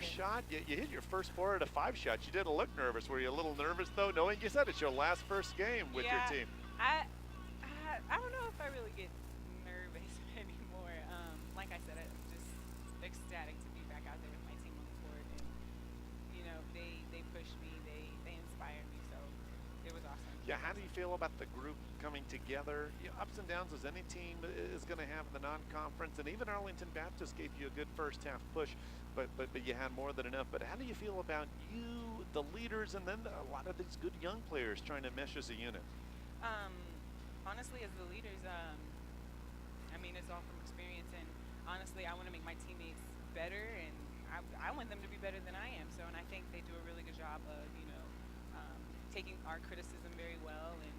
first shot, you hit your first 4 out of 5 shots. You didn't look nervous. Were you a little nervous, though, knowing you said it's your first game with your team? I don't know if I really get nervous anymore. Like I said, I'm just ecstatic to be back out there with my team on the court. And, you know, they pushed me. They inspired me. So it was awesome. Yeah, how do you feel about the group coming together? Ups and downs as any team is going to have in the non-conference, and even Arlington Baptist gave you a good first half push, but you had more than enough. But how do you feel about you, the leaders, and then a lot of these good young players trying to mesh as a unit? Honestly, as the leaders, I mean, it's all from experience, and honestly, I want to make my teammates better, and I want them to be better than I am. So, and I think they do a really good job of, you know, taking our criticism very well, and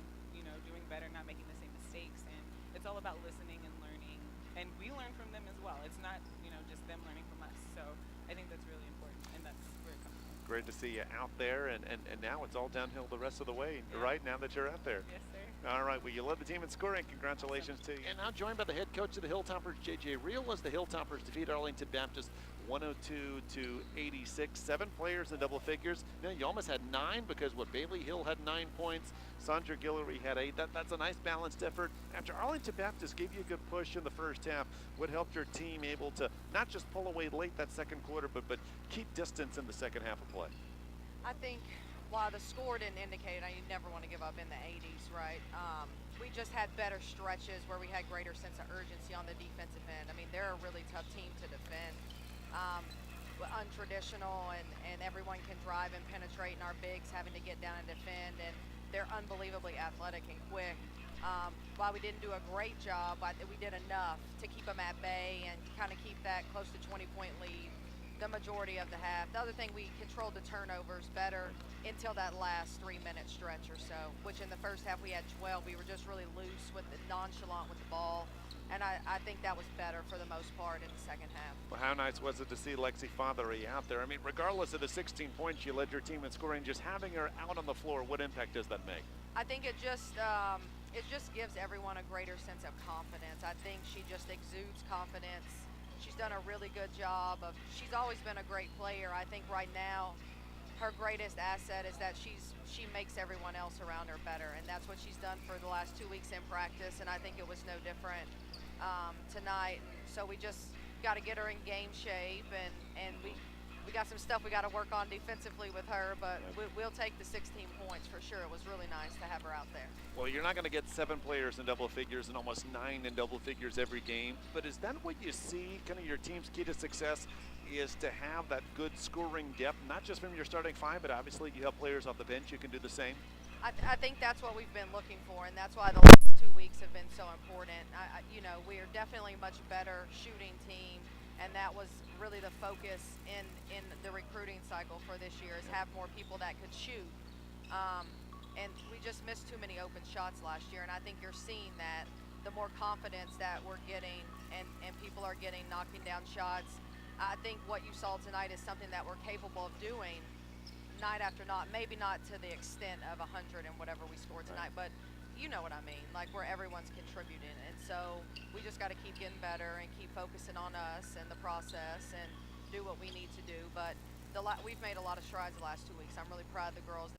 doing better, not making the same mistakes. And it's all about listening and learning, and we learn from them as well. It's not just them learning from us. So I think that's really important, and that's where it comes from. Great to see you out there, and now it's all downhill the rest of the way, right, now that you're out there. Yes, sir. All right, well, you led the team in scoring. Congratulations to you. And now joined by the head coach of the Hilltoppers, J.J. Reel, as the Hilltoppers defeat Arlington Baptist 102-86. 7 players in double figures. You almost had 9 because Bailey Hill had 9 points. Sandra Guillory had 8. That's a nice balanced effort. After Arlington Baptist gave you a good push in the first half, what helped your team able to not just pull away late that second quarter, but keep distance in the second half of play? I think while the score didn't indicate, you never want to give up in the 80s, right? We just had better stretches where we had greater sense of urgency on the defensive end. I mean, they're a really tough team to defend. Untraditional, and everyone can drive and penetrate, and our bigs having to get down and defend, and they're unbelievably athletic and quick. While we didn't do a great job, we did enough to keep them at bay and kind of keep that close to 20-point lead the majority of the half. The other thing, we controlled the turnovers better until that last 3-minute stretch or so, which in the first half we had 12. We were just really loose with nonchalant with the ball. And I think that was better for the most part in the second half. Well, how nice was it to see Lexi Fothery out there? I mean, regardless of the 16 points you led your team in scoring, just having her out on the floor, what impact does that make? I think it just gives everyone a greater sense of confidence. I think she just exudes confidence. She's done a really good job she's always been a great player. I think right now her greatest asset is that she makes everyone else around her better, and that's what she's done for the last 2 weeks in practice, and I think it was no different tonight. So we just got to get her in game shape, and we got some stuff we got to work on defensively with her, but we'll take the 16 points for sure. It was really nice to have her out there. Well, you're not going to get 7 players in double figures and almost 9 in double figures every game, but is that what you see kind of your team's key to success, is to have that good scoring depth, not just from your starting 5, but obviously you have players off the bench you can do the same? I think that's what we've been looking for, and that's why the last 2 weeks have been so important. We are definitely a much better shooting team, and that was really the focus in the recruiting cycle for this year, is have more people that could shoot. And we just missed too many open shots last year, and I think you're seeing that. The more confidence that we're getting and people are getting knocking down shots, I think what you saw tonight is something that we're capable of doing night after night, maybe not to the extent of 100 and whatever we scored tonight, but you know what I mean, like where everyone's contributing. And so we just got to keep getting better and keep focusing on us and the process and do what we need to do. But we've made a lot of strides the last 2 weeks. I'm really proud of the girls.